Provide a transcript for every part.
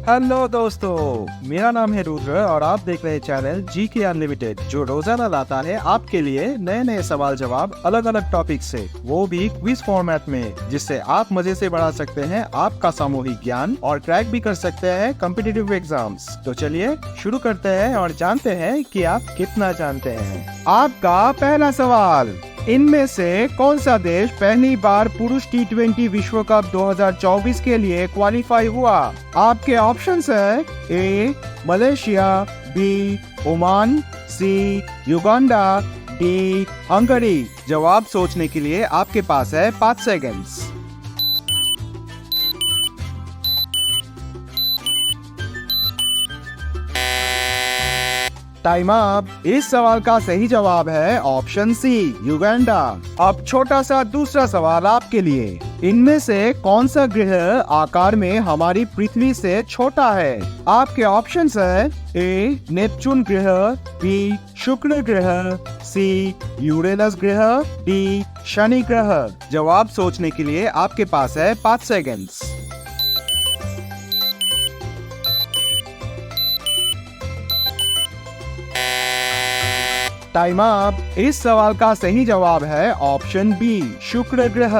Hello दोस्तों, मेरा नाम है रुद्र और आप देख रहे हैं चैनल जी के अनलिमिटेड, जो रोजाना लाता है आपके लिए नए नए सवाल जवाब अलग अलग टॉपिक से, वो भी क्विज फॉर्मेट में, जिससे आप मजे से बढ़ा सकते हैं आपका सामूहिक ज्ञान और क्रैक भी कर सकते हैं कॉम्पिटिटिव एग्जाम्स। तो चलिए शुरू करते हैं और जानते हैं कि आप कितना जानते हैं। आपका पहला सवाल, इनमें से कौन सा देश पहली बार पुरुष T20 विश्व कप 2024 के लिए क्वालिफाई हुआ? आपके ऑप्शंस है A Malaysia, B Oman, C Uganda, D Hungary. जवाब सोचने के लिए आपके पास है 5 सेकंड्स। Time up. इस सवाल का सही जवाब है ऑप्शन सी युगांडा। अब छोटा सा दूसरा सवाल आपके लिए, इनमें से कौन सा ग्रह आकार में हमारी पृथ्वी से छोटा है? आपके ऑप्शंस है ए नेपच्यून ग्रह, बी शुक्र ग्रह, सी यूरेनस ग्रह, डी शनि ग्रह। जवाब सोचने के लिए आपके पास है 5 सेकंड्स। Time up. इस सवाल का सही जवाब है ऑप्शन बी शुक्र ग्रह।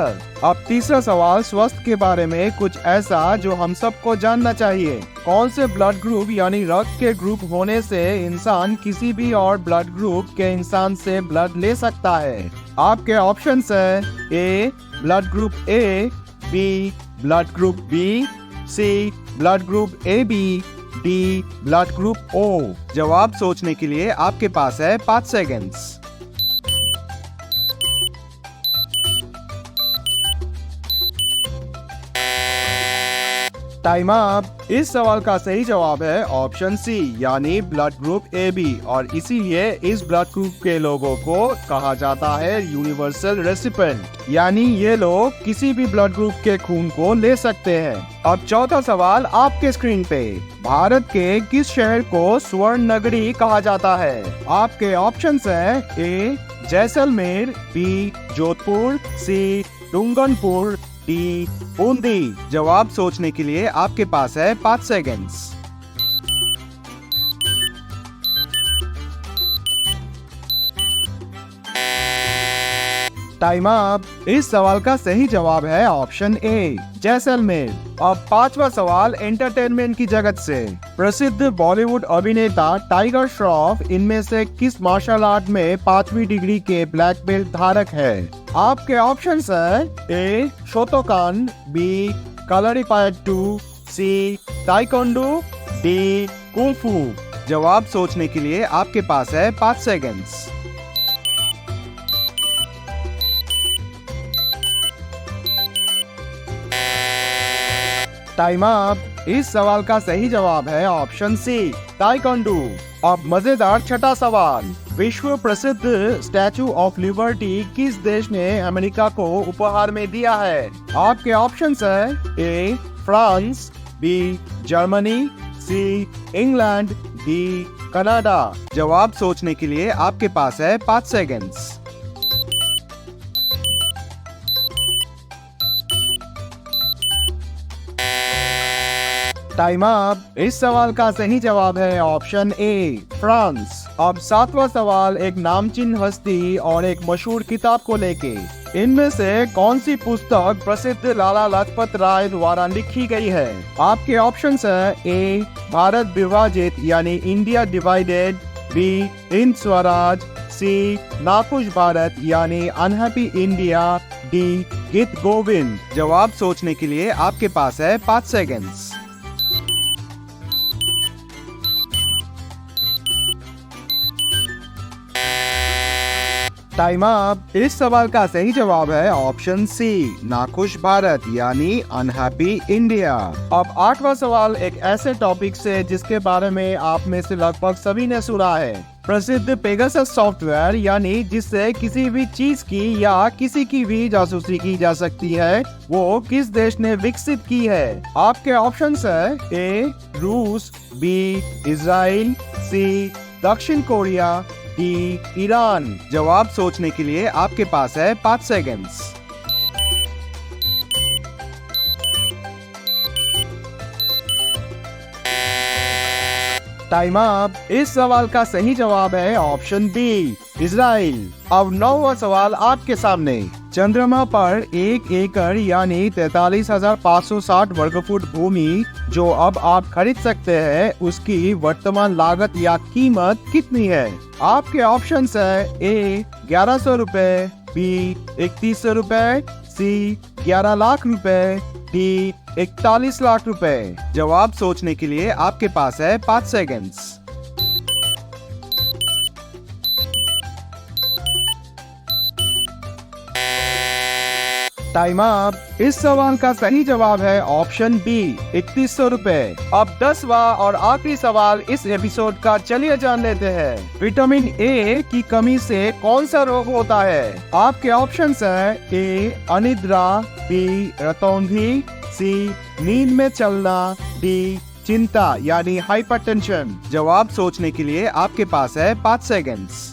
अब तीसरा सवाल स्वास्थ्य के बारे में, कुछ ऐसा जो हम सबको जानना चाहिए। कौन से ब्लड ग्रुप यानी रक्त के ग्रुप होने से इंसान किसी भी और ब्लड ग्रुप के इंसान से ब्लड ले सकता है? आपके ऑप्शंस है A blood group A, B blood group B, C blood group A B, D blood group O. जवाब सोचने के लिए आपके पास है 5 सेकंड्स। Time up. इस सवाल का सही जवाब है ऑप्शन सी यानी ब्लड ग्रुप ए बी, और इसीलिए इस ब्लड ग्रुप के लोगों को कहा जाता है यूनिवर्सल रेसिपिएंट, यानी ये लोग किसी भी ब्लड ग्रुप के खून को ले सकते हैं। अब चौथा सवाल आपके स्क्रीन पे, भारत के किस शहर को स्वर्ण नगरी कहा जाता है? आपके ऑप्शंस हैं ए जैसलमेर, बी जोधपुर, सी डूंगरपुर, डी बूंदी। जवाब सोचने के लिए आपके पास है 5 सेकंड्स। Time up. इस सवाल का सही जवाब है ऑप्शन ए जैसलमेर। अब पांचवा सवाल एंटरटेनमेंट की जगत से, प्रसिद्ध बॉलीवुड अभिनेता टाइगर श्रॉफ इनमें से किस मार्शल आर्ट में 5वीं डिग्री के ब्लैक बेल्ट धारक है? आपके ऑप्शंस है ए शोतोकान, बी कलरीपायट्टू, सी ताइक्वांडो, डी कुंफू। जवाब सोचने के लिए आपके पास है 5 सेकंड्स। Time up. इस सवाल का सही जवाब है ऑप्शन सी ताइक्वांडो। अब मजेदार छठा सवाल, विश्व प्रसिद्ध स्टैचू ऑफ लिबर्टी किस देश ने अमेरिका को उपहार में दिया है? आपके ऑप्शंस है A France, B Germany, C England, D Canada. जवाब सोचने के लिए आपके पास है 5 सेकंड्स। Time up. इस सवाल का सही जवाब है ऑप्शन ए फ्रांस। अब सातवां सवाल एक नामचीन हस्ती और एक मशहूर किताब को लेके, इनमें से कौन सी पुस्तक प्रसिद्ध लाला लाजपत राय द्वारा लिखी गई है? आपके ऑप्शंस है ए भारत विभाजित यानी India divided, B Hind Swaraj, C नाखुश भारत यानी अनहैप्पी इंडिया, डी गीत गोविंद। जवाब सोचने के लिए आपके पास है 5 सेकंड्स। Time up. इस सवाल का सही जवाब है ऑप्शन सी नाखुश भारत यानी अनहैप्पी इंडिया। अब आठवां सवाल एक ऐसे टॉपिक से जिसके बारे में आप में से लगभग सभी ने सुना है, प्रसिद्ध पेगासस सॉफ्टवेयर यानी जिससे किसी भी चीज की या किसी की भी जासूसी की जा सकती है, वो किस देश ने विकसित की है? आपके ऑप्शंस है ए रूस, बी इजराइल, सी दक्षिण कोरिया, डी ईरान। जवाब सोचने के लिए आपके पास है 5 सेकंड्स। Time up. इस सवाल का सही जवाब है ऑप्शन बी, इजराइल। अब 9वां सवाल आपके सामने। चंद्रमा पर 1 एकड़ यानी 43,560 वर्ग फुट भूमि जो अब आप खरीद सकते हैं, उसकी वर्तमान लागत या कीमत कितनी है? आपके ऑप्शंस है ए 1100 रुपए, बी 3100 रुपए, सी 11 लाख रुपए, डी 41 लाख रुपए। जवाब सोचने के लिए आपके पास है 5 सेकंड्स। Time up. इस सवाल का सही जवाब है ऑप्शन बी, 3100 रुपए। अब 10वां और आखिरी सवाल इस एपिसोड का, चलिए जान लेते हैं। विटामिन ए की कमी से कौन सा रोग होता है? आपके ऑप्शंस हैं ए अनिद्रा, बी रतौंधी, सी नींद में चलना, डी चिंता यानी हाइपरटेंशन। जवाब सोचने के लिए आपके पास है 5 सेकंड्स।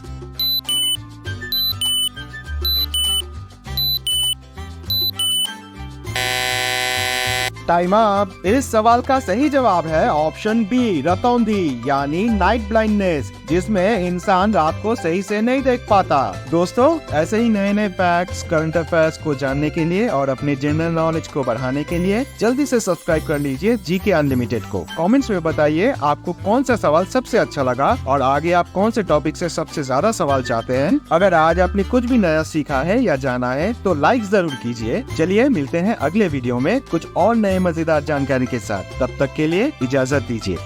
Time up. इस सवाल का सही जवाब है ऑप्शन बी, रतौंधी यानी नाइट ब्लाइंडनेस, जिसमें इंसान रात को सही से नहीं देख पाता। दोस्तों, ऐसे ही नए नए फैक्ट्स, करंट अफेयर्स को जानने के लिए और अपने जनरल नॉलेज को बढ़ाने के लिए जल्दी से सब्सक्राइब कर लीजिए जीके अनलिमिटेड को। कमेंट्स में बताइए आपको कौन सा सवाल सबसे अच्छा लगा और आगे आप कौन से टॉपिक से सबसे ज्यादा सवाल चाहते हैं। अगर आज आपने कुछ भी नया सीखा है या जाना है तो लाइक जरूर कीजिए। चलिए मिलते हैं अगले वीडियो में कुछ और नए मजेदार जानकारी के साथ। तब तक के लिए इजाजत दीजिए।